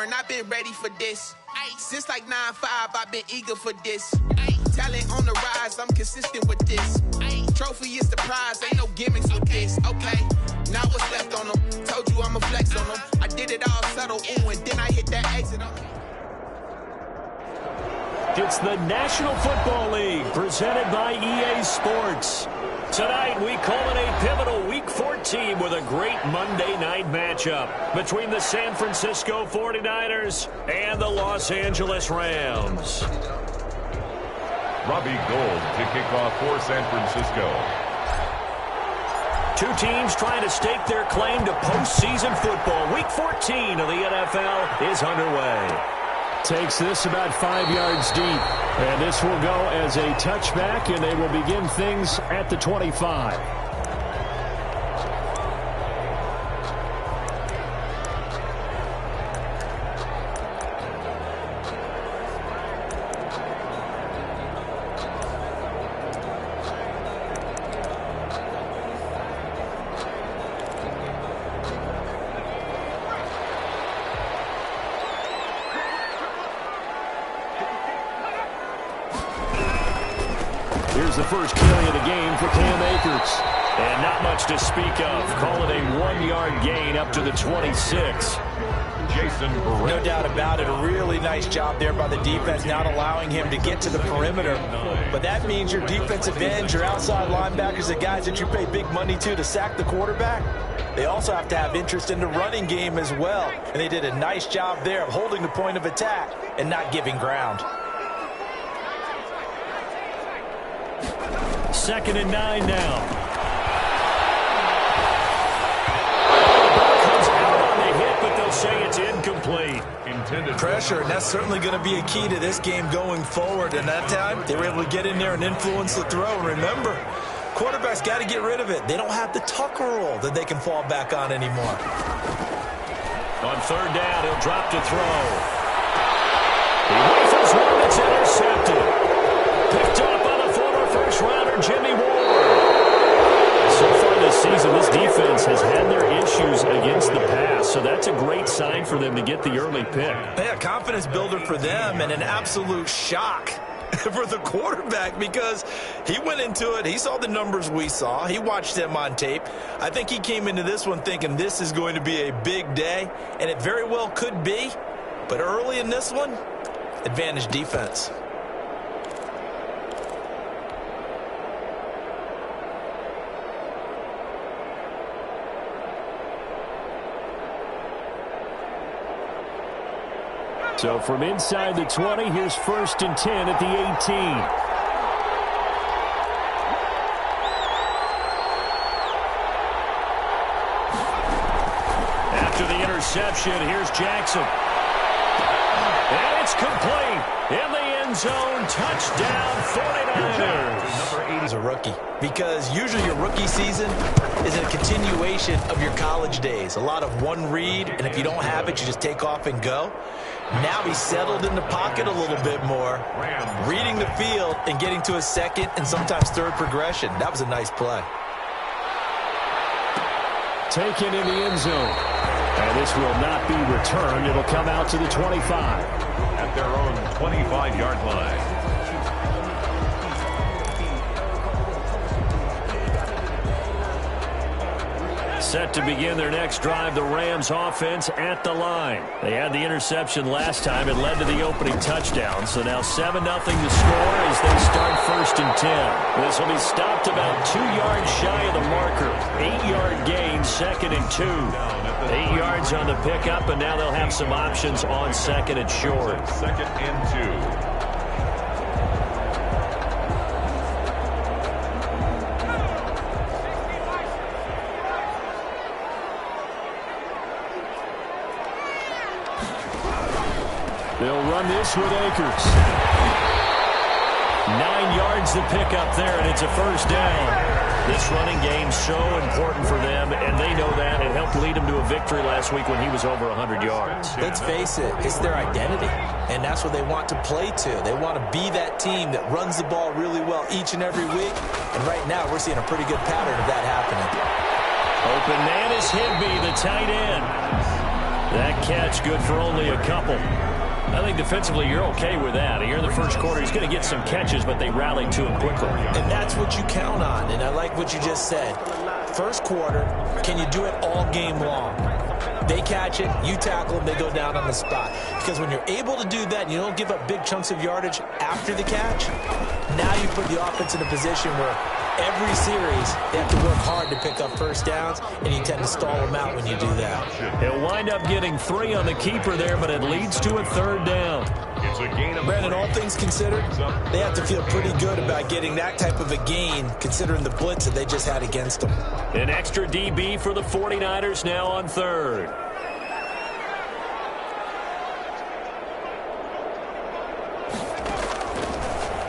learn, I've been ready for this. Since like 9-5, I've been eager for this. Talent on the rise, I'm consistent with this. Trophy is the prize, ain't no gimmicks with this. Okay, now what's left on them? Told you I'ma flex on them. I did it all subtle, ooh, and then I hit that exit on them. It's the National Football League, presented by EA Sports. Tonight, we culminate pivotal Week 14 with a great Monday night matchup between the San Francisco 49ers and the Los Angeles Rams. Robbie Gould to kick off for San Francisco. Two teams trying to stake their claim to postseason football. Week 14 of the NFL is underway. Takes this about 5 yards deep. And this will go as a touchback, and they will begin things at the 25. Here's the first carry of the game for Cam Akers. And not much to speak of. Call it a 1-yard gain up to the 26. Jason Barrett. No doubt about it. A really nice job there by the defense, not allowing him to get to the perimeter. But that means your defensive ends, your outside linebackers, the guys that you pay big money to sack the quarterback, they also have to have interest in the running game as well. And they did a nice job there of holding the point of attack and not giving ground. 2nd and 9 now. Comes out on the hit, but they'll say it's incomplete. Intended Pressure, and that's certainly going to be a key to this game going forward. And that time, they were able to get in there and influence the throw. And remember, quarterbacks got to get rid of it. They don't have the Tucker rule that they can fall back on anymore. On 3rd down, he'll drop to throw. He rifles one that's intercepted. Picked up on the former first-rounder Jimmy Ward. So far this season, this defense has had their issues against the pass, so that's a great sign for them to get the early pick. Yeah, confidence builder for them and an absolute shock for the quarterback because he went into it. He saw the numbers we saw. He watched them on tape. I think he came into this one thinking this is going to be a big day, and it very well could be. But early in this one, advantage defense. So from inside the 20, here's 1st and 10 at the 18. After the interception, here's Jackson. And it's complete. In the end zone, touchdown 49ers. Number 8 is a rookie because usually your rookie season is a continuation of your college days. A lot of one read, and if you don't have it, you just take off and go. Now he's settled in the pocket a little bit more, reading the field and getting to a second and sometimes third progression. That was a nice play. Taken in the end zone. And this will not be returned. It'll come out to the 25. At their own 25-yard line. Set to begin their next drive, the Rams offense at the line. They had the interception last time. It led to the opening touchdown. So now 7-0 to score as they start 1st and 10. This will be stopped about 2 yards shy of the marker. 8-yard gain, 2nd and 2. 8 yards on the pickup, and now they'll have some options on 2nd and short. 2nd and 2. They'll run this with Akers. 9 yards to pick up there, and it's a 1st down. This running game's so important for them, and they know that. It helped lead them to a victory last week when he was over 100 yards. Let's face it, it's their identity, and that's what they want to play to. They want to be that team that runs the ball really well each and every week, and right now we're seeing a pretty good pattern of that happening. Open man is Higbee, the tight end. That catch good for only a couple. I think defensively you're okay with that. Here in the first quarter, he's going to get some catches, but they rallied to him quickly. And that's what you count on, and I like what you just said. First quarter, can you do it all game long? They catch it, you tackle them, they go down on the spot. Because when you're able to do that and you don't give up big chunks of yardage after the catch, now you put the offense in a position where every series they have to work hard to pick up first downs, and you tend to stall them out when you do that. He'll wind up getting 3 on the keeper there, but it leads to a third down. It's a gain of Brandon, all things considered, they have to feel pretty good about getting that type of a gain considering the blitz that they just had against them. An extra DB for the 49ers now on third.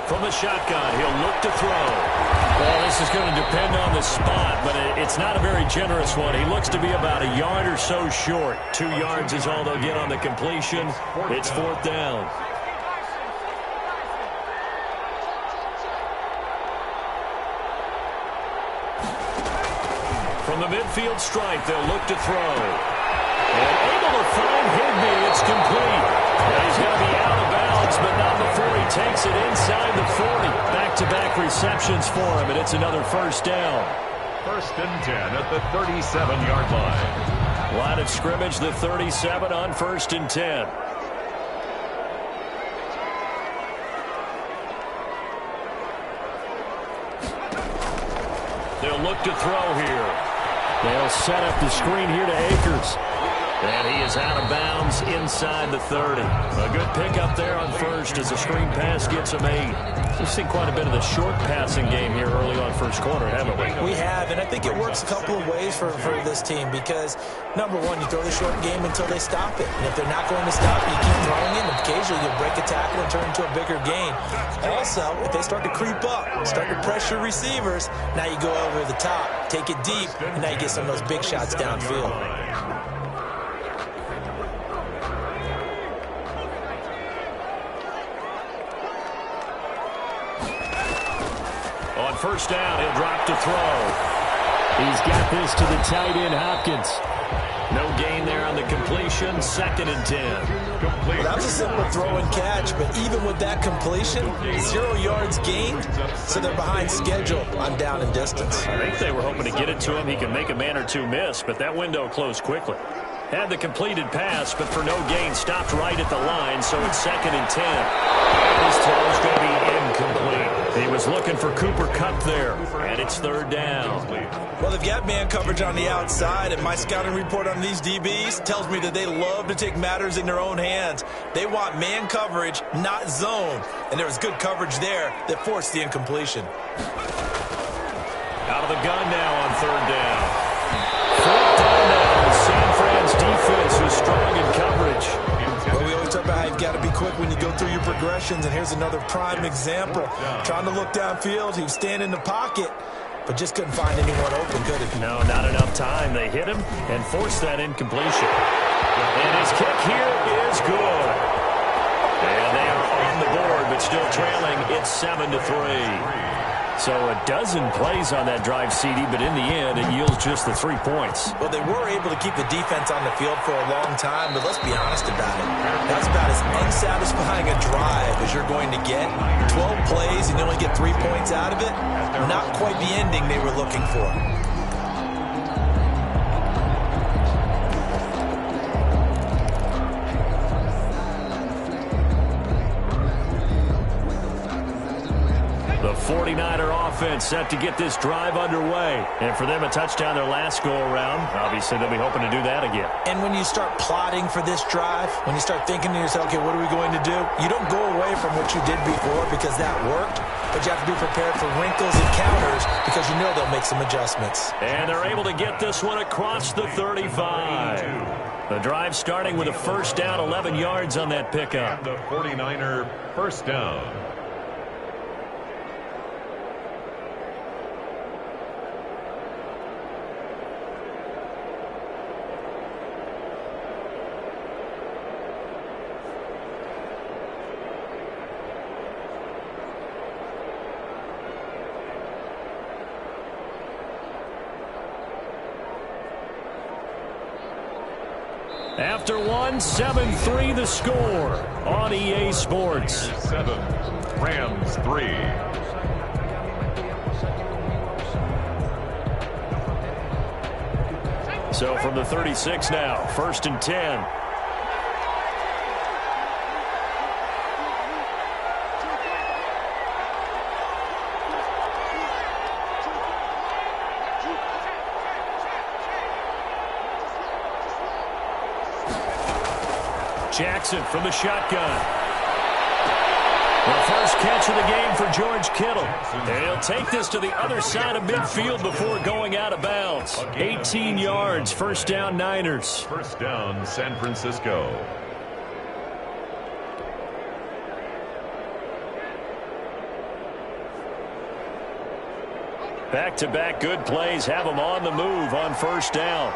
From the shotgun, he'll look to throw. Well, this is going to depend on the spot, but it's not a very generous one. He looks to be about a yard or so short. 2 yards is all they'll get on the completion. It's fourth down. From the midfield stripe, they'll look to throw. And able to find Higbee. It's complete. Now he's going to be out of bounds, but not before he takes it inside the 40. Back-to-back receptions for him, and it's another first down. First and 10 at the 37-yard line. Line of scrimmage, the 37 on first and 10. They'll look to throw here. They'll set up the screen here to Akers. And he is out of bounds inside the 30. A good pickup there on first as the screen pass gets him 8. We've seen quite a bit of the short passing game here early on first quarter, haven't we? We have, and I think it works a couple of ways for this team because, number one, you throw the short game until they stop it. And if they're not going to stop it, you keep throwing it, and occasionally you'll break a tackle and turn it into a bigger gain. Also, if they start to creep up, start to pressure receivers, now you go over the top, take it deep, and now you get some of those big shots downfield. On first down, he'll drop to throw. He's got this to the tight end, Hopkins. No gain there on the completion. Second and 10. Well, that was a simple throw and catch, but even with that completion, 0 yards gained, so they're behind schedule on down and distance. I think they were hoping to get it to him. He could make a man or two miss, but that window closed quickly. Had the completed pass, but for no gain, stopped right at the line, so it's second and 10. This throw is going to be incomplete. He was looking for Cooper Kupp there, and it's third down. Well, they've got man coverage on the outside, and my scouting report on these DBs tells me that they love to take matters in their own hands. They want man coverage, not zone, and there was good coverage there that forced the incompletion. Out of the gun now on third down. Fourth down now. San Fran's defense is strong in coverage. Well, we always talk about how you've got to be quick when you go through your progressions, and here's another prime example. Trying to look downfield, he was standing in the pocket, but just couldn't find anyone open, could he? No, not enough time. They hit him and forced that incompletion. And his kick here is good. And they are on the board, but still trailing. It's 7-3. So a dozen plays on that drive, CD, but in the end, it yields just the 3 points. Well, they were able to keep the defense on the field for a long time, but let's be honest about it. That's about as unsatisfying a drive as you're going to get. 12 plays and you only get 3 points out of it. Not quite the ending they were looking for. The 49er offense set to get this drive underway. And for them, a touchdown their last go-around. Obviously, they'll be hoping to do that again. And when you start plotting for this drive, when you start thinking to yourself, okay, what are we going to do? You don't go away from what you did before because that worked, but you have to be prepared for wrinkles and counters because you know they'll make some adjustments. And they're able to get this one across the 35. The drive starting with a first down, 11 yards on that pickup. The 49er first down. After one, 7-3 the score on EA Sports. 7, Rams 3. So from the 36 now, 1st and 10. Jackson from the shotgun. The first catch of the game for George Kittle. And he'll take this to the other side of midfield before going out of bounds. 18 yards, first down Niners. First down San Francisco. Back-to-back good plays have them on the move on first down.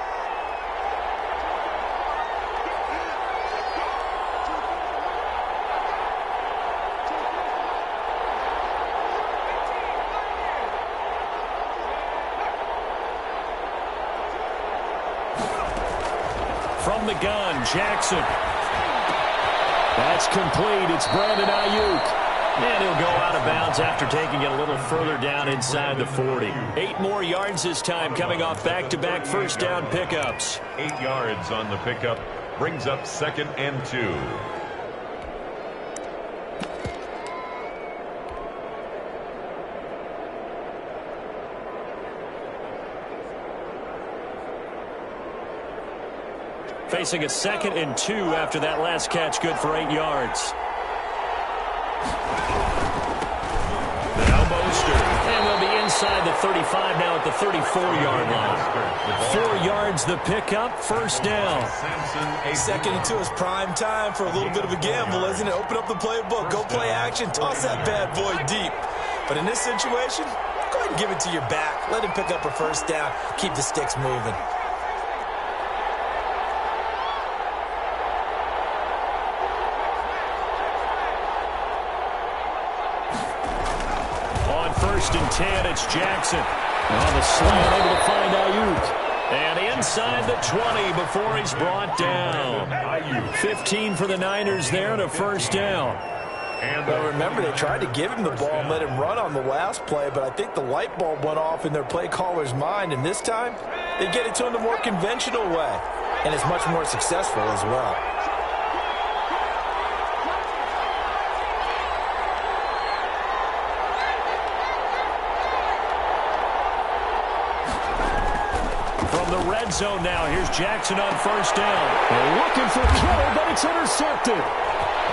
From the gun, Jackson. That's complete. It's Brandon Ayuk. And he'll go out of bounds after taking it a little further down inside the 40. 8 more yards this time coming off back-to-back first down pickups. 8 yards on the pickup. Brings up 2nd and 2. Facing a 2nd and 2 after that last catch, good for 8 yards. Now Mostert. And they'll be inside the 35 now at the 34-yard line. 4 yards the pickup, first down. 2nd and 2 is prime time for a little bit of a gamble, isn't it? Open up the playbook, go play action, toss that bad boy deep. But in this situation, go ahead and give it to your back. Let him pick up a first down, keep the sticks moving. First and 10, it's Jackson. On the slant, able to find Ayuk. And inside the 20 before he's brought down. 15 for the Niners there and a first down. Well, remember, they tried to give him the ball and let him run on the last play, but I think the light bulb went off in their play caller's mind, and this time they get it to him the more conventional way, and it's much more successful as well. The red zone now. Here's Jackson on first down. They're looking for Kittle, but it's intercepted.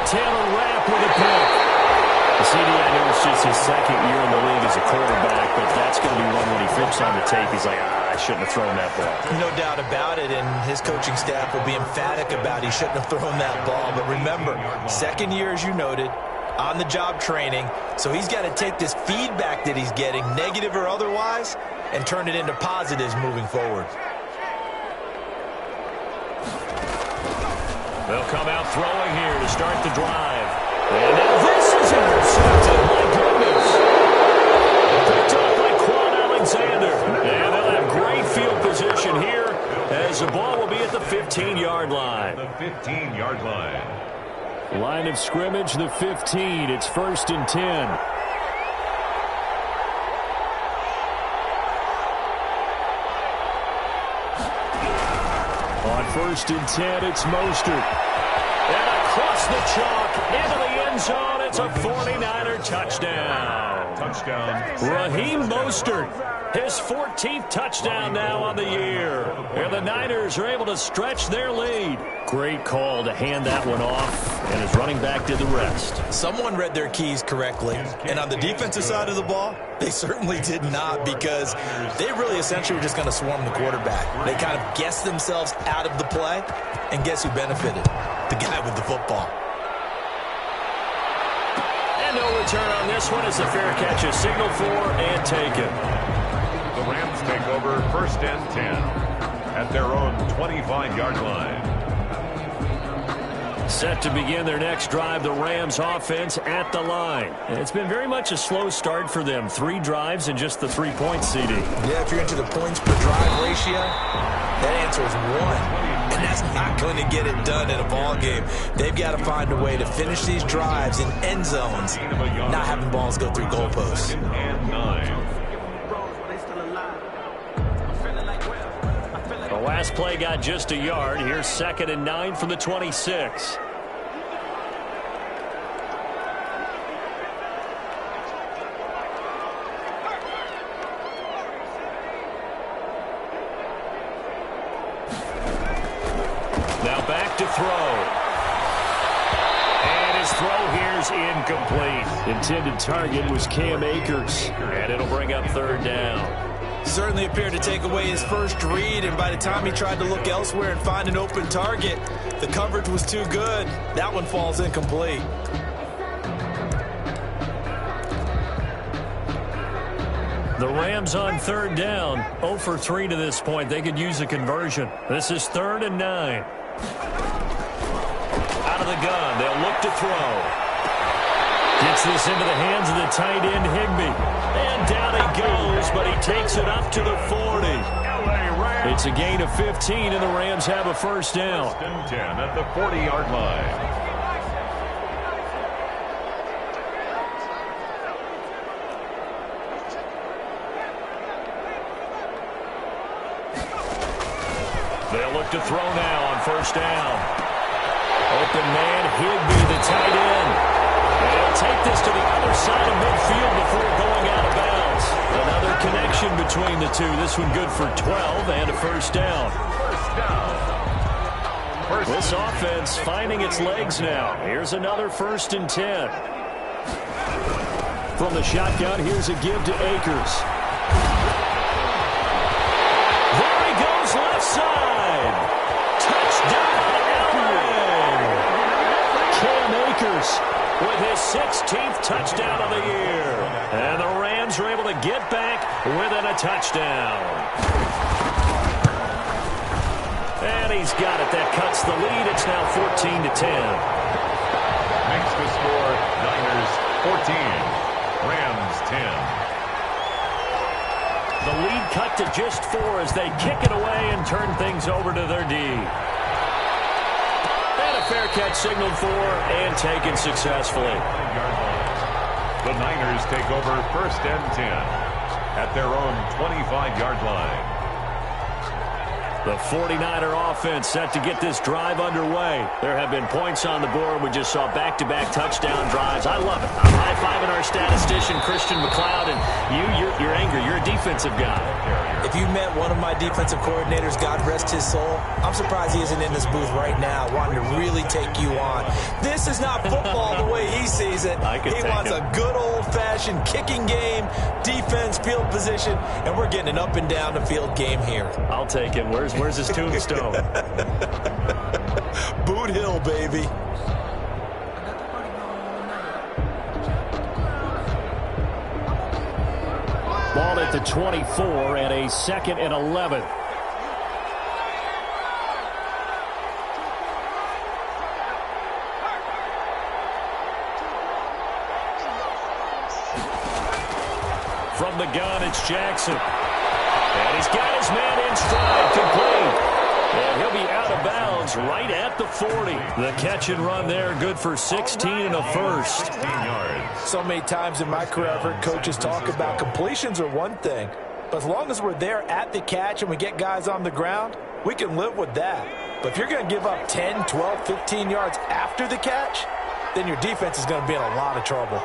Taylor Rapp with a pick. CD, I know it's just his 2nd year in the league as a quarterback, but that's going to be one when he flips on the tape. He's like, I shouldn't have thrown that ball. No doubt about it, and his coaching staff will be emphatic about he shouldn't have thrown that ball. But remember, 2nd year, as you noted, on-the-job training, so he's got to take this feedback that he's getting, negative or otherwise, and turn it into positives moving forward. They'll come out throwing here to start the drive. And now this is intercepted. My goodness. Picked up by Quan Alexander. And they'll have great field position here as the ball will be at the 15-yard line. The 15-yard line. Line of scrimmage, the 15. It's 1st and 10. On 1st and 10, it's Mostert. And across the chalk into the end zone. It's a 49er touchdown. Raheem Mostert, his 14th touchdown now on the year. And the Niners are able to stretch their lead. Great call to hand that one off, and his running back did the rest. Someone read their keys correctly, and on the defensive side of the ball, they certainly did not, because they really essentially were just going to swarm the quarterback. They kind of guessed themselves out of the play, and guess who benefited? The guy with the football. And no return on this one as the fair catch is signaled for and taken. The Rams take over 1st and 10 at their own 25-yard line. Set to begin their next drive, the Rams offense at the line. And it's been very much a slow start for them. 3 drives and just the 3 points, CD. Yeah, if you're into the points per drive ratio? That answer is 1. And that's not going to get it done in a ball game. They've got to find a way to finish these drives in end zones, not having balls go through goalposts. The last play got just a yard. Here's 2nd and 9 from the 26. Now back to throw. And his throw here's incomplete. Intended target was Cam Akers. And it'll bring up 3rd down. Certainly appeared to take away his first read, and by the time he tried to look elsewhere and find an open target, the coverage was too good. That one falls incomplete. The Rams on 3rd down. 0 for 3 to this point. They could use a conversion. This is 3rd and 9. Out of the gun. They'll look to throw. Gets this into the hands of the tight end, Higbee. And down he goes, but he takes it up to the 40. It's a gain of 15, and the Rams have a 1st down. 1st and 10 at the 40-yard line. They'll look to throw now on 1st down. Open man, Higbee, the tight end. They'll take this to the other side of midfield before going out of bounds. Another connection between the two. This one good for 12 and a 1st down. This offense finding its legs now. Here's another 1st and 10. From the shotgun, here's a give to Akers. There he goes, left side. Touchdown, Allen. Cam Akers with his 16th touchdown of the year. And the Rams are able to get back within a touchdown. And he's got it. That cuts the lead. It's now 14 to 10. Makes the score Niners 14, Rams 10. The lead cut to just 4 as they kick it away and turn things over to their D. Fair catch signaled for and taken successfully. The Niners take over 1st and 10 at their own 25-yard line. The 49er offense set to get this drive underway. There have been points on the board. We just saw back-to-back touchdown drives. I love it. I'm high-fiving our statistician, Christian McLeod, and you're angry. You're a defensive guy. If you met one of my defensive coordinators, God rest his soul, I'm surprised he isn't in this booth right now wanting to really take you on. This is not football the way he sees it. He wants a good old-fashioned kicking game, defense, field position, and we're getting an up-and-down-the-field game here. I'll take him. Where's his tombstone? Boot Hill, baby. Ball at the 24 and a 2nd and 11. From the gun, it's Jackson. And he's got his man in stride, complete. And he'll be out of bounds right at the 40. The catch and run there, good for 16 and a 1st. 16 yards. So many times in my career I've heard coaches talk about completions are one thing, but as long as we're there at the catch and we get guys on the ground, we can live with that. But if you're going to give up 10, 12, 15 yards after the catch, then your defense is going to be in a lot of trouble.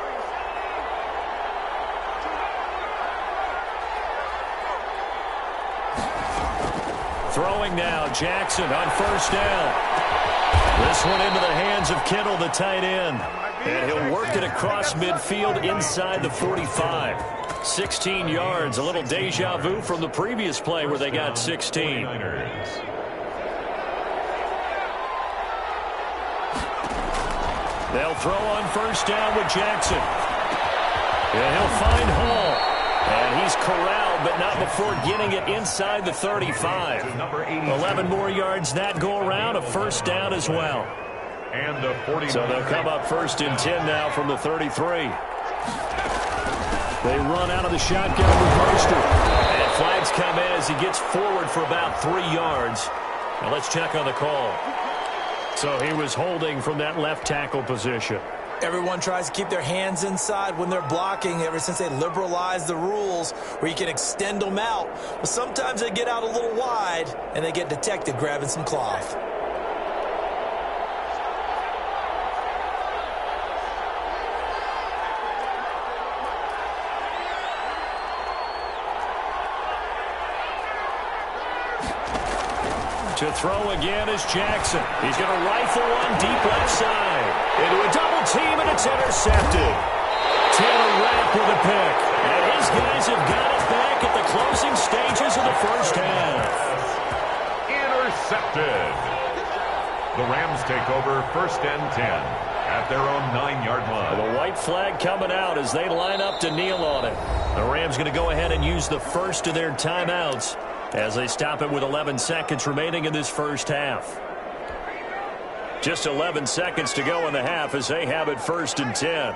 Throwing now, Jackson on 1st down. This one into the hands of Kittle, the tight end. And he'll work it across midfield inside the 45. 16 yards, a little deja vu from the previous play where they got 16. They'll throw on 1st down with Jackson. And he'll find Hall. And he's corralled, but not before getting it inside the 35. 11 more yards that go around, a 1st down as well. And the 40. So they'll come up 1st and 10 now from the 33. They run out of the shotgun with Mostert. And Flags come in as he gets forward for about 3 yards. Now let's check on the call. So he was holding from that left tackle position. Everyone tries to keep their hands inside when they're blocking ever since they liberalized the rules where you can extend them out. But sometimes they get out a little wide and they get detected grabbing some cloth. To throw again is Jackson. He's going to rifle one deep left side. Into a double team, and it's intercepted. Taylor Rapp with a pick. And his guys have got it back at the closing stages of the first half. Intercepted. The Rams take over 1st and 10 at their own 9-yard line. The white flag coming out as they line up to kneel on it. The Rams going to go ahead and use the first of their timeouts as they stop it with 11 seconds remaining in this first half. Just 11 seconds to go in the half as they have it 1st and 10.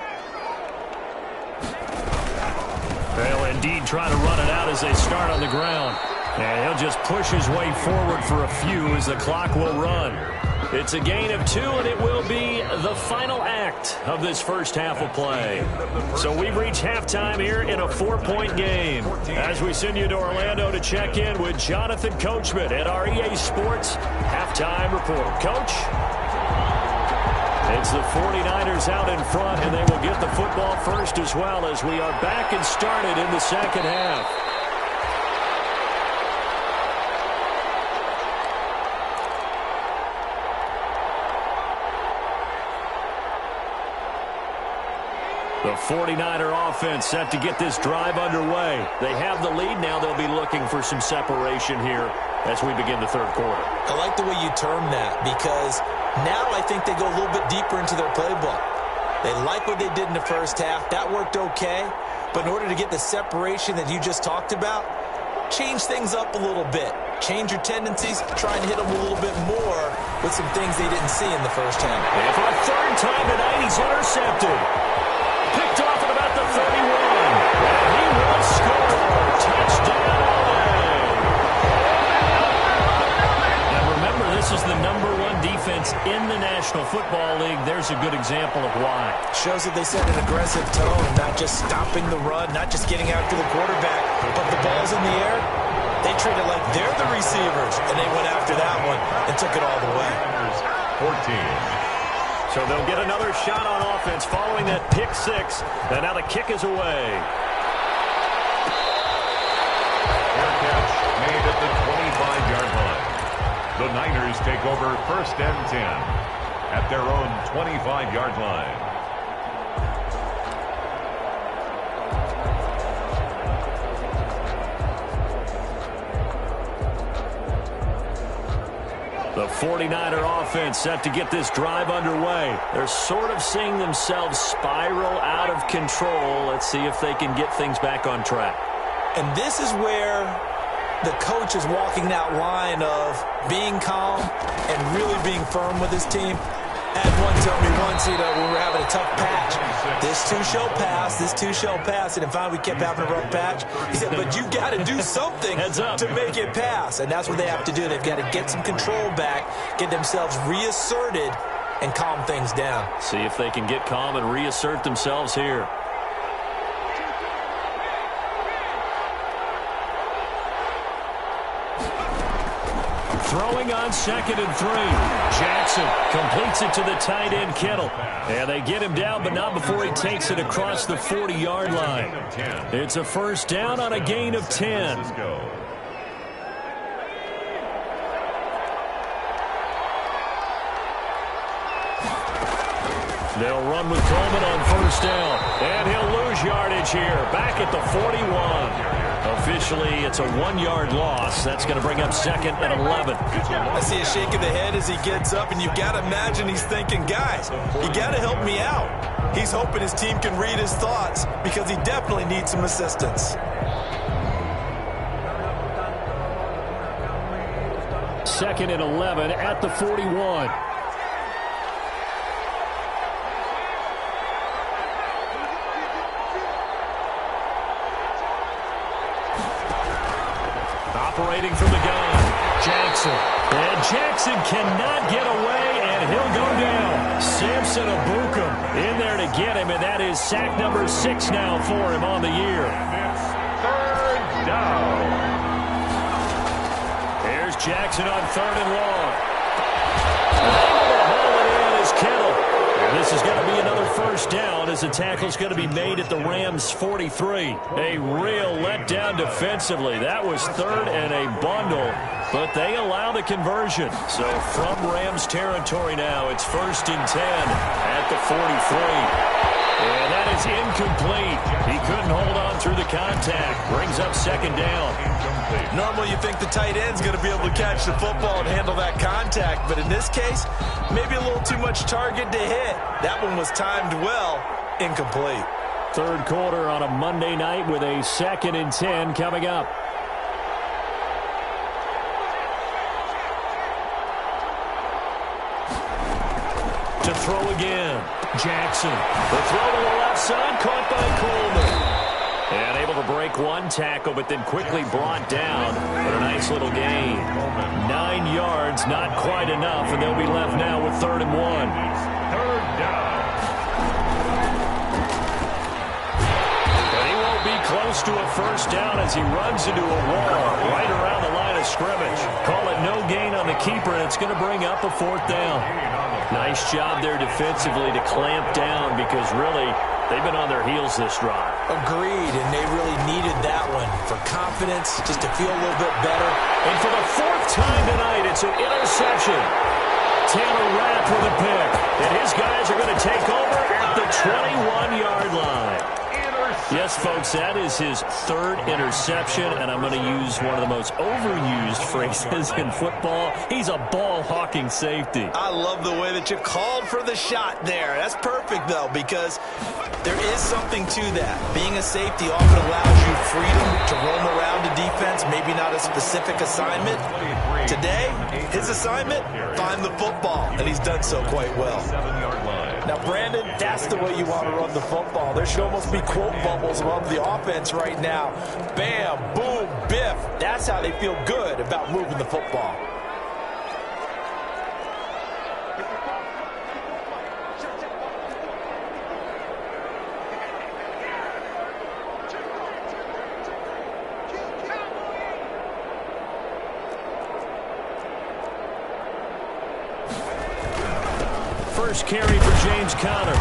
They'll indeed try to run it out as they start on the ground. And he'll just push his way forward for a few as the clock will run. It's a gain of 2, and it will be the final act of this first half of play. So we've reached halftime here in a 4-point game. As we send you to Orlando to check in with Jonathan Coachman at our EA Sports Halftime Report. Coach? It's the 49ers out in front, and they will get the football first as well as we are back and started in the second half. The 49er offense set to get this drive underway. They have the lead. Now they'll be looking for some separation here as we begin the third quarter. I like the way you term that because now I think they go a little bit deeper into their playbook. They like what they did in the first half. That worked okay. But in order to get the separation that you just talked about, change things up a little bit. Change your tendencies. Try and hit them a little bit more with some things they didn't see in the first half. And for a third time tonight, he's intercepted. Picked off at about the 31. And he will score. Touchdown. Now remember, this is the #1 defense in the National Football League. There's a good example of why. Shows that they set an aggressive tone, not just stopping the run, not just getting after the quarterback, but the ball's in the air. They treat it like they're the receivers, and they went after that one and took it all the way. 14. So they'll get another shot on offense following that pick six. And now the kick is away. Fair catch made at the 25-yard line. The Niners take over 1st and 10 at their own 25-yard line. The 49er offense set to get this drive underway. They're sort of seeing themselves spiral out of control. Let's see if they can get things back on track. And this is where the coach is walking that line of being calm and really being firm with his team. Had one tell me once, when we were having a tough patch, this too shall pass, this too shall pass. And finally we kept having a rough patch. He said, but you got to do something to make it pass. And that's what they have to do. They've got to get some control back, get themselves reasserted, and calm things down. See if they can get calm and reassert themselves here. Throwing on 2nd and 3. Jackson completes it to the tight end, Kittle. And they get him down, but not before he takes it across the 40-yard line. It's a first down on a gain of 10. They'll run with Coleman on first down. And he'll lose yardage here. Back at the 41. Officially, it's a 1-yard loss. That's going to bring up 2nd and 11. I see a shake of the head as he gets up, and you've got to imagine he's thinking, guys, you got to help me out. He's hoping his team can read his thoughts because he definitely needs some assistance. 2nd and 11 at the 41. waiting from the gun. Jackson. And Jackson cannot get away, and he'll go down. Samson Abukum in there to get him, and that is sack number 6 now for him on the year. And it's third down. Here's Jackson on 3rd and long. Haul it in is Kittle. And this is going to be another first down as the tackle's going to be made at the Rams' 43. A real letdown defensively. That was 3rd and a bundle, but they allow the conversion. So from Rams territory now, it's 1st and 10 at the 43. And that is incomplete. He couldn't hold on through the contact. Brings up 2nd down. Normally you think the tight end's going to be able to catch the football and handle that contact, but in this case, maybe a little too much target to hit. That one was timed well. Incomplete. 3rd quarter on a Monday night with a 2nd and 10 coming up. To throw again. Jackson. The throw to the left side, caught by Coleman. And able to break one tackle, but then quickly brought down. But a nice little gain. 9 yards, not quite enough, and they'll be left now with 3rd and 1. 3rd down. But he won't be close to a first down as he runs into a wall right around the line of scrimmage. Call it no gain on the keeper, and it's going to bring up a 4th down. Nice job there defensively to clamp down because really they've been on their heels this drive. Agreed, and they really needed that one for confidence, just to feel a little bit better. And for the 4th time tonight, it's an interception. Taylor Rapp with a pick, and his guys are going to take over at the 21-yard line. Yes, folks, that is his 3rd interception, and I'm going to use one of the most overused phrases in football. He's a ball-hawking safety. I love the way that you called for the shot there. That's perfect, though, because there is something to that. Being a safety often allows you freedom to roam around the defense, maybe not a specific assignment. Today, his assignment, find the football, and he's done so quite well. 7-yard line. Now, Brandon, that's the way you want to run the football. There should almost be quote bubbles above the offense right now. Bam, boom, biff. That's how they feel good about moving the football. First carry for James Conner.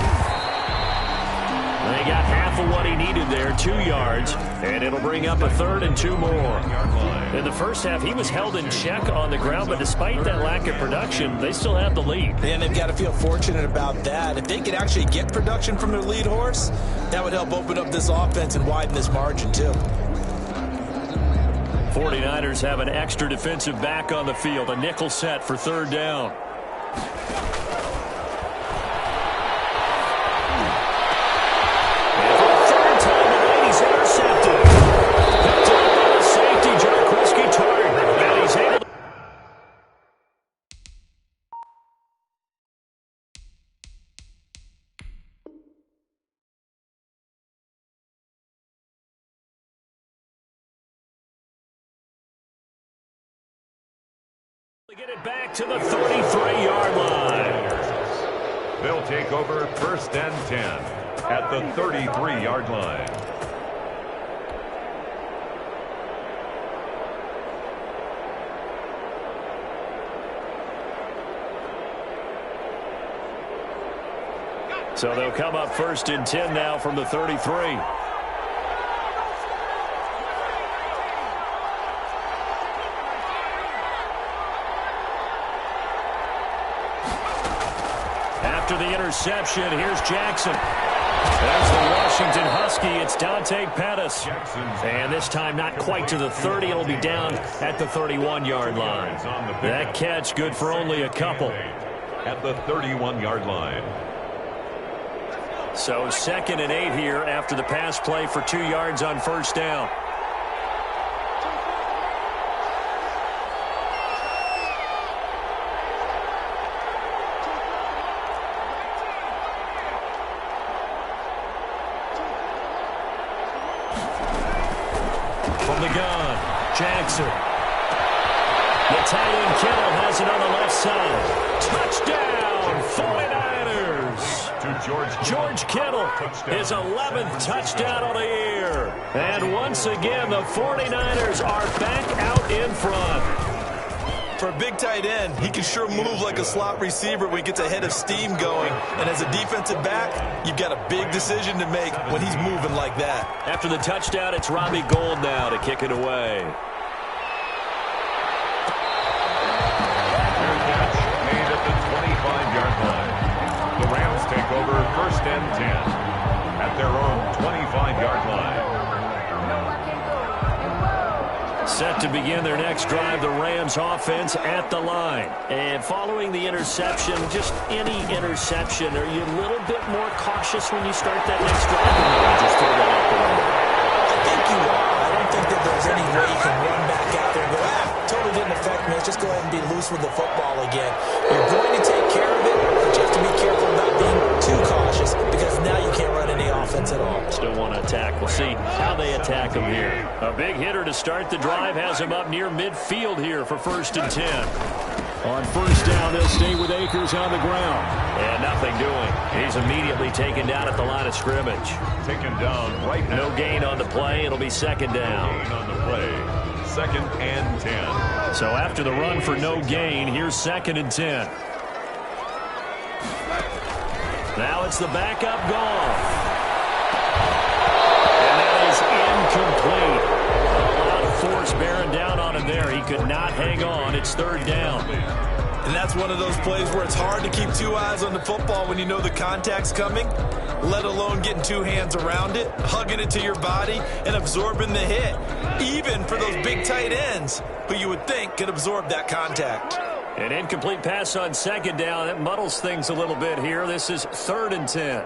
They got half of what he needed there, 2 yards, and it'll bring up a 3rd and 2 more. In the first half, he was held in check on the ground, but despite that lack of production, they still have the lead. And they've got to feel fortunate about that. If they could actually get production from their lead horse, that would help open up this offense and widen this margin, too. 49ers have an extra defensive back on the field, a nickel set for 3rd down. Get it back to the 33-yard line. They'll take over 1st and 10 at the 33-yard line. So they'll come up 1st and 10 now from the 33. After the interception, here's Jackson. There's the Washington Husky. It's Dante Pettis. And this time not quite to the 30. It'll be down at the 31-yard line. That catch good for only a couple. At the 31-yard line. So 2nd and 8 here after the pass play for 2 yards on 1st down. From the gun, Jackson. The tight end Kittle has it on the left side. Touchdown, 49ers. George Kittle, his 11th touchdown on the year. And once again, the 49ers are back out in front. For a big tight end, he can sure move like a slot receiver when he gets a head of steam going. And as a defensive back, you've got a big decision to make when he's moving like that. After the touchdown, it's Robbie Gould now to kick it away. Made at the 25-yard line. The Rams take over 1st and 10 at their own 25-yard line. Set to begin their next drive, the Rams offense at the line. And following the interception, just any interception, are you a little bit more cautious when you start that next drive? Or you just throw that out the window? I think you are. I don't think that there's any way you can run back out there and go, totally didn't affect me. Let's just go ahead and be loose with the football again. You're going to take care of it, but you have to be careful about being too cautious because now you can't run any offense at all. Still want to attack. We'll see how they attack him here. A big hitter to start the drive has him up near midfield here for 1st and 10. On 1st down, they'll stay with Akers on the ground. And nothing doing. He's immediately taken down at the line of scrimmage. Taken down right now. No gain on the play. It'll be 2nd down. No gain on the play. 2nd and 10. So after the run for no gain, here's 2nd and 10. Now it's the backup Goff. And that is incomplete. A lot of force bearing down on him there. He could not hang on. It's 3rd down. And that's one of those plays where it's hard to keep two eyes on the football when you know the contact's coming, let alone getting two hands around it, hugging it to your body, and absorbing the hit. Even for those big tight ends who you would think could absorb that contact. An incomplete pass on 2nd down. That muddles things a little bit here. This is 3rd and 10.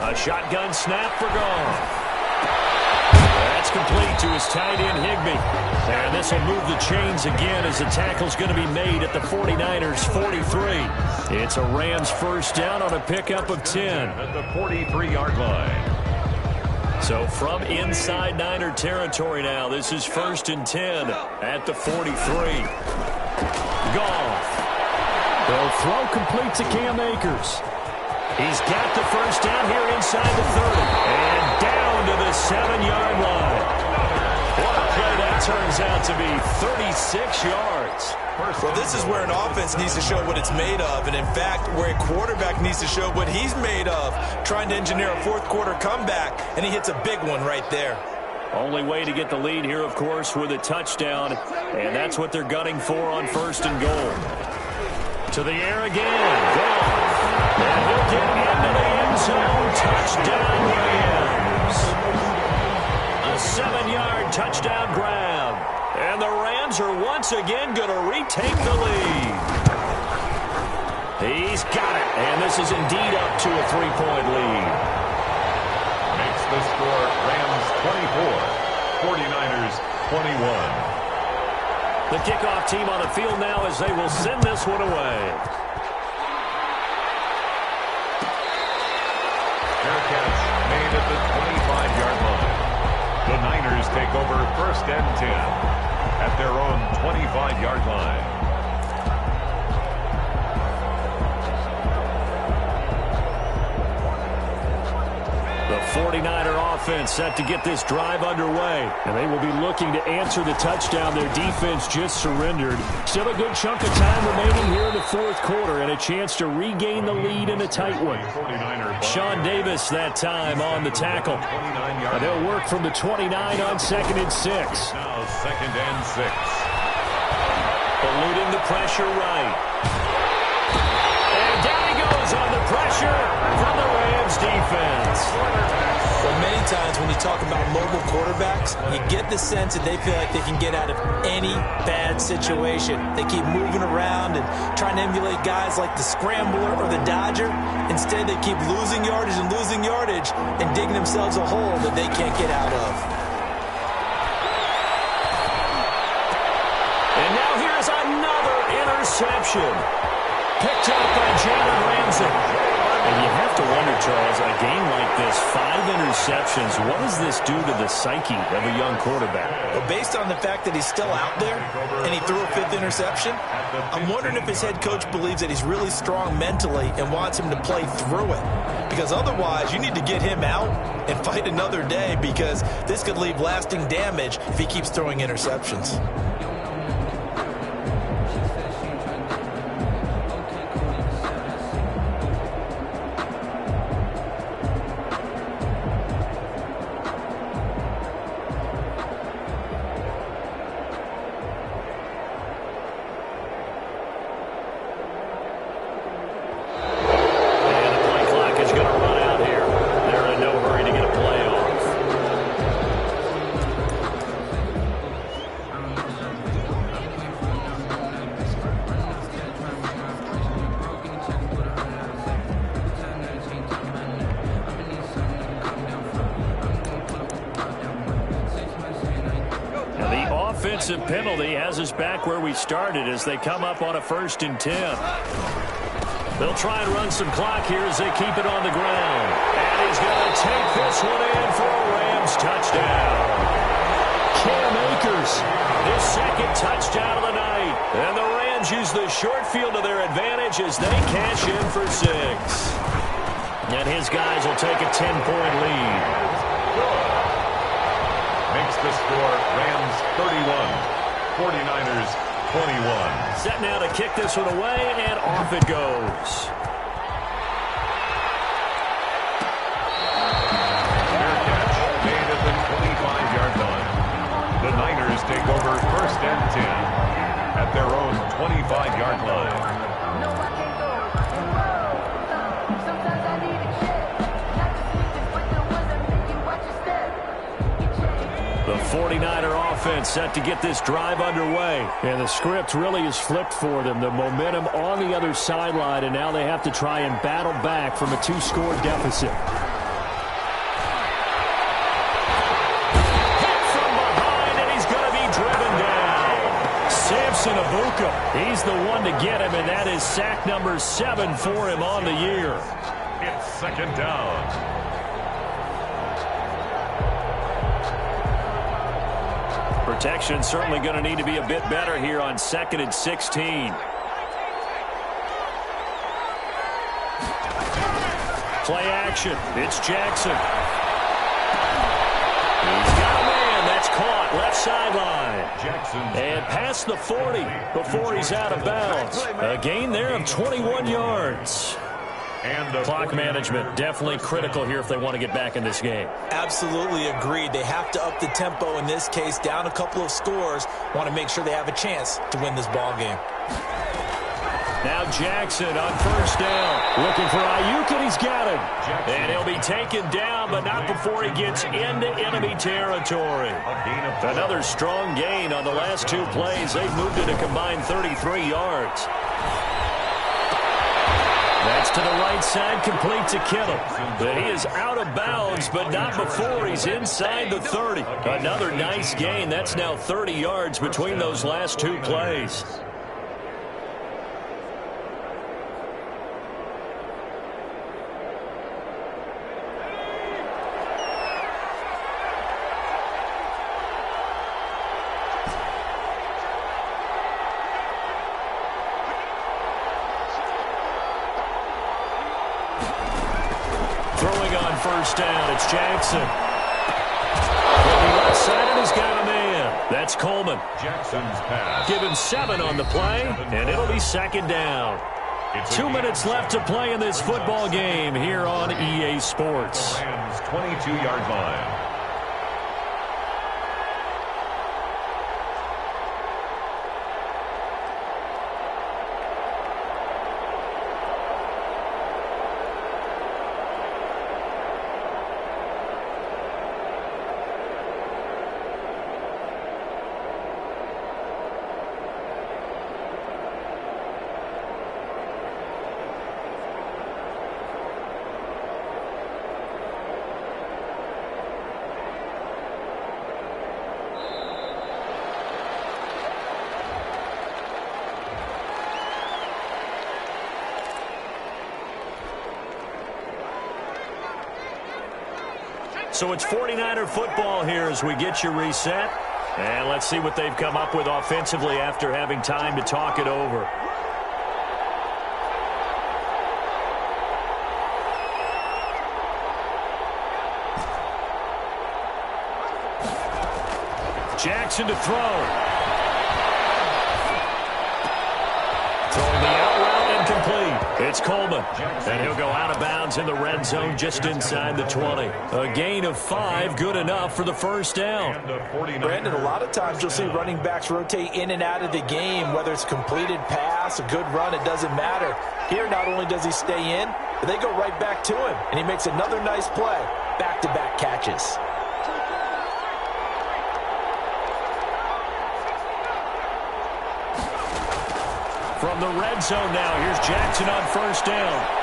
A shotgun snap for Goff. That's complete to his tight end, Higbee. And this will move the chains again as the tackle's going to be made at the 49ers' 43. It's a Rams 1st down on a pickup of 10. At the 43-yard line. So from inside Niner territory now, this is 1st and 10 at the 43. Goff. They'll throw complete to Cam Akers. He's got the 1st down here inside the 30. And down to the 7-yard line. What a play that turns out to be. 36 yards. Well, this is where an offense needs to show what it's made of. And, in fact, where a quarterback needs to show what he's made of. Trying to engineer a 4th-quarter comeback, and he hits a big one right there. Only way to get the lead here, of course, with a touchdown. And that's what they're gunning for on 1st and goal. To the air again. Goff. And he'll get into the end zone. Touchdown, Rams. A 7-yard touchdown grab. And the Rams are once again going to retake the lead. He's got it. And this is indeed up to a 3-point lead. Makes the score Rams 24, 49ers 21. The kickoff team on the field now as they will send this one away. Fair catch made at the 25-yard line. The Niners take over 1st and 10 at their own 25-yard line. The 49er offense set to get this drive underway. And they will be looking to answer the touchdown their defense just surrendered. Still a good chunk of time remaining here in the 4th quarter and a chance to regain the lead in a tight one. Sean Davis that time on the tackle. And they'll work from the 29 on 2nd and 6. Now 2nd and 6. Eluding the pressure right. And down he goes on the pressure from the Rams defense. Well, many times when you talk about mobile quarterbacks, you get the sense that they feel like they can get out of any bad situation. They keep moving around and trying to emulate guys like the Scrambler or the Dodger. Instead, they keep losing yardage and digging themselves a hole that they can't get out of. And now here's another interception. Picked up by Jalen Ramsey. And you have to Charles, a game like this, 5 interceptions, what does this do to the psyche of a young quarterback? Well, based on the fact that he's still out there and he threw a 5th interception, I'm wondering if his head coach believes that he's really strong mentally and wants him to play through it. Because otherwise, you need to get him out and fight another day, because this could leave lasting damage if he keeps throwing interceptions. Offensive penalty has us back where we started as they come up on a 1st and 10. They'll try and run some clock here as they keep it on the ground. And he's going to take this one in for a Rams touchdown. Cam Akers, his 2nd touchdown of the night. And the Rams use the short field to their advantage as they cash in for 6. And his guys will take a 10-point lead. Makes the score Rams 31, 49ers 21. Set now to kick this one away, and off it goes. Fair catch made at the 25-yard line. The Niners take over 1st and 10 at their own 25-yard line. The 49er offense set to get this drive underway. And the script really is flipped for them. The momentum on the other sideline, and now they have to try and battle back from a 2-score deficit. Hit from behind, and he's going to be driven down. Samson Abuka, he's the one to get him, and that is sack number 7 for him on the year. It's 2nd down. Protection certainly going to need to be a bit better here on 2nd and 16. Play action. It's Jackson. He's got a man. That's caught. Left sideline. And past the 40 before he's out of bounds. A gain there of 21 yards. And clock management definitely critical here if they want to get back in this game. Absolutely agreed. They have to up the tempo in this case, down a couple of scores. Want to make sure they have a chance to win this ball game. Now Jackson on 1st down. Looking for Ayuk, and he's got him. And he'll be taken down, but not before he gets into enemy territory. Another strong gain on the last 2 plays. They've moved it a combined 33 yards. That's to the right side, complete to Kittle. But he is out of bounds, but not before he's inside the 30. Another nice gain. That's now 30 yards between those last 2 plays. Throwing on 1st down, it's Jackson. Looking left side, and he's got a man. That's Coleman. Jackson's pass. Give him 7 on the play, and it'll be 2nd down. 2 minutes left to play in this football game here on EA Sports. The Rams 22-yard line. So it's 49er football here as we get you reset. And let's see what they've come up with offensively after having time to talk it over. Jackson to throw. Throwing the out route incomplete. It's Coleman. And he'll go out of bounds in the red zone just inside the 20. A gain of 5, good enough for the first down. Brandon, a lot of times you'll see running backs rotate in and out of the game, whether it's completed pass, a good run, it doesn't matter. Here, not only does he stay in, but they go right back to him, and he makes another nice play. Back-to-back catches. From the red zone now, here's Jackson on first down.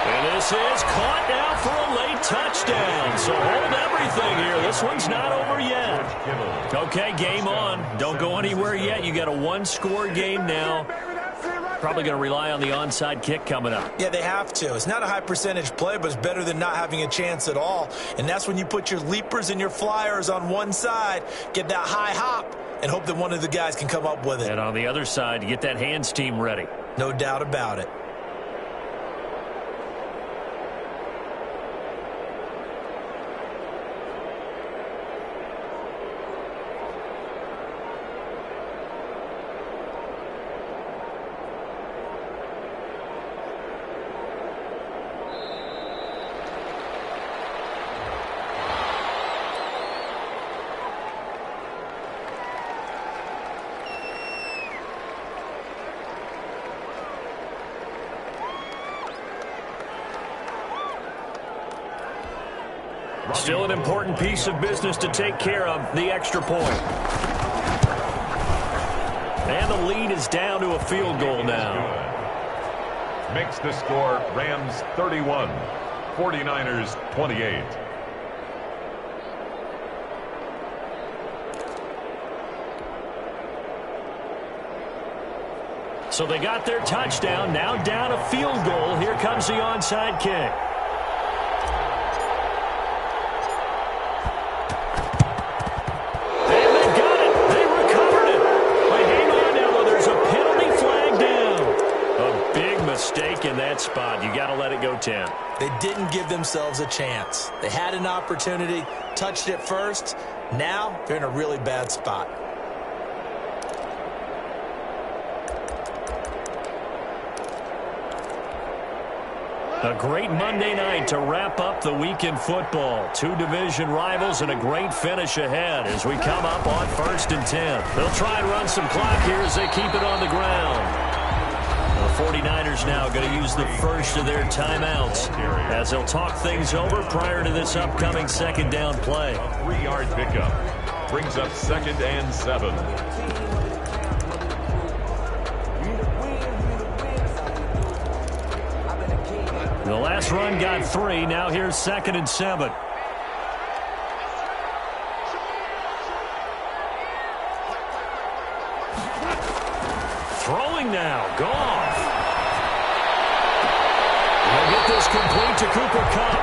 And this is caught now for a late touchdown. So hold everything here. This one's not over yet. Okay, game on. Don't go anywhere yet. You got a one-score game now. Probably going to rely on the onside kick coming up. Yeah, they have to. It's not a high percentage play, but it's better than not having a chance at all. And that's when you put your leapers and your flyers on one side, get that high hop, and hope that one of the guys can come up with it. And on the other side, get that hands team ready. No doubt about it. Still an important piece of business to take care of, the extra point. And the lead is down to a field goal now. Makes the score Rams 31, 49ers 28. So they got their touchdown, now down a field goal. Here comes the onside kick. In that spot, you got to let it go 10. They didn't give themselves a chance. They had an opportunity, touched it first. Now they're in a really bad spot. A great Monday night to wrap up the week in football. Two division rivals and a great finish ahead as we come up on 1st and 10. They'll try and run some clock here as they keep it on the ground. The 49ers now going to use the first of their timeouts as they'll talk things over prior to this upcoming second down play. 3-yard pickup brings up 2nd and 7. The last run got 3. Now here's 2nd and 7. Throwing now. Goff. He'll get this complete to Cooper Kupp.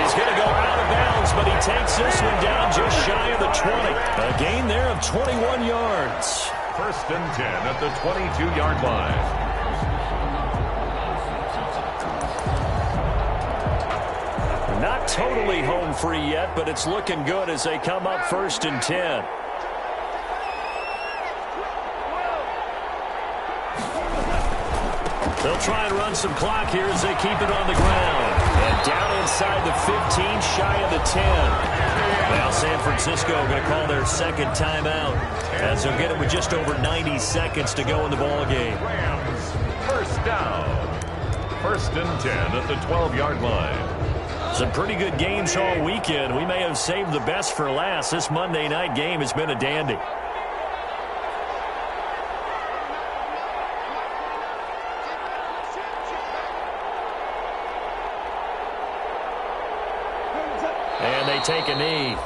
He's going to go out of bounds, but he takes this one down just shy of the 20. A gain there of 21 yards. 1st and 10 at the 22-yard line. Not totally home free yet, but it's looking good as they come up 1st and 10. They'll try and run some clock here as they keep it on the ground. And down inside the 15, shy of the 10. Now San Francisco going to call their second timeout as they'll get it with just over 90 seconds to go in the ball game. Rams, 1st down. 1st and 10 at the 12-yard line. Some pretty good games all weekend. We may have saved the best for last. This Monday night game has been a dandy. And they take a knee.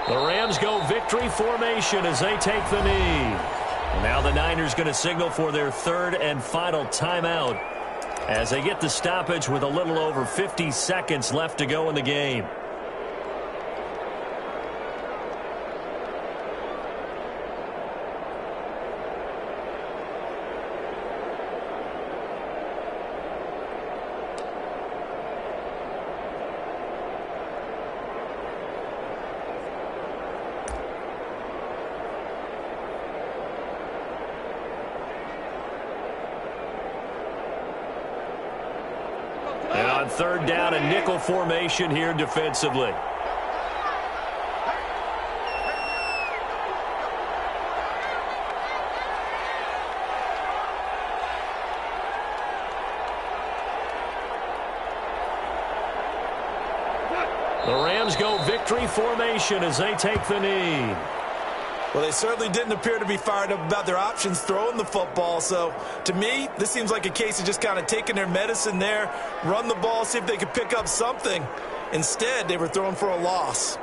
The Rams go victory formation as they take the knee. And now the Niners going to signal for their third and final timeout as they get the stoppage with a little over 50 seconds left to go in the game. And on third down, a nickel formation here defensively. The Rams go victory formation as they take the knee. Well, they certainly didn't appear to be fired up about their options throwing the football. So, to me, this seems like a case of just kind of taking their medicine there, run the ball, see if they could pick up something. Instead, they were throwing for a loss.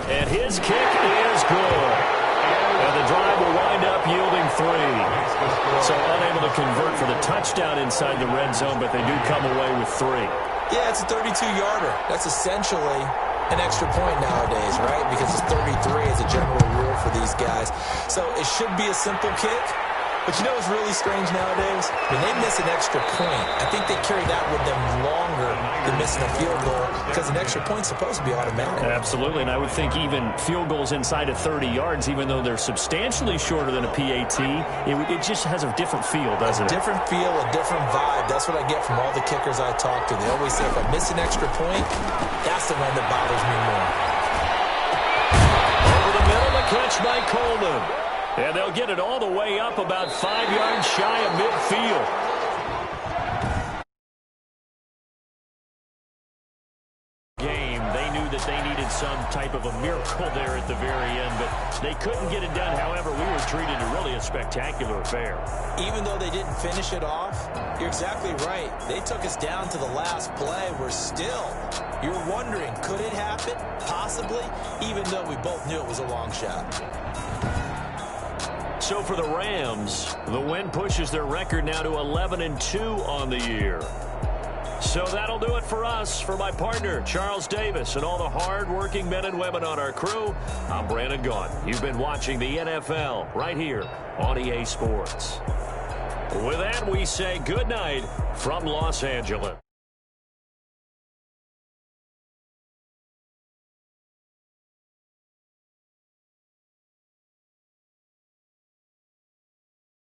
And his kick is good. And the drive will wind up yielding 3. So unable to convert for the touchdown inside the red zone, but they do come away with 3. Yeah, it's a 32-yarder. That's essentially an extra point nowadays, right? Because it's 33 as a general rule for these guys. So it should be a simple kick. But you know what's really strange nowadays? When they miss an extra point, I think they carry that with them longer than missing a field goal because an extra point's supposed to be automatic. Absolutely, and I would think even field goals inside of 30 yards, even though they're substantially shorter than a PAT, it just has a different feel, doesn't it? A different feel, a different vibe. That's what I get from all the kickers I talk to. They always say if I miss an extra point, that's the one that bothers me more. Over the middle, the catch by Coleman. And they'll get it all the way up about 5 yards shy of midfield. Game, they knew that they needed some type of a miracle there at the very end, but they couldn't get it done. However, we were treated to really a spectacular affair. Even though they didn't finish it off, you're exactly right. They took us down to the last play. We're still, you're wondering, could it happen? Possibly, even though we both knew it was a long shot. So for the Rams, the win pushes their record now to 11-2 on the year. So that'll do it for us. For my partner, Charles Davis, and all the hard-working men and women on our crew, I'm Brandon Gaughan. You've been watching the NFL right here on EA Sports. With that, we say good night from Los Angeles.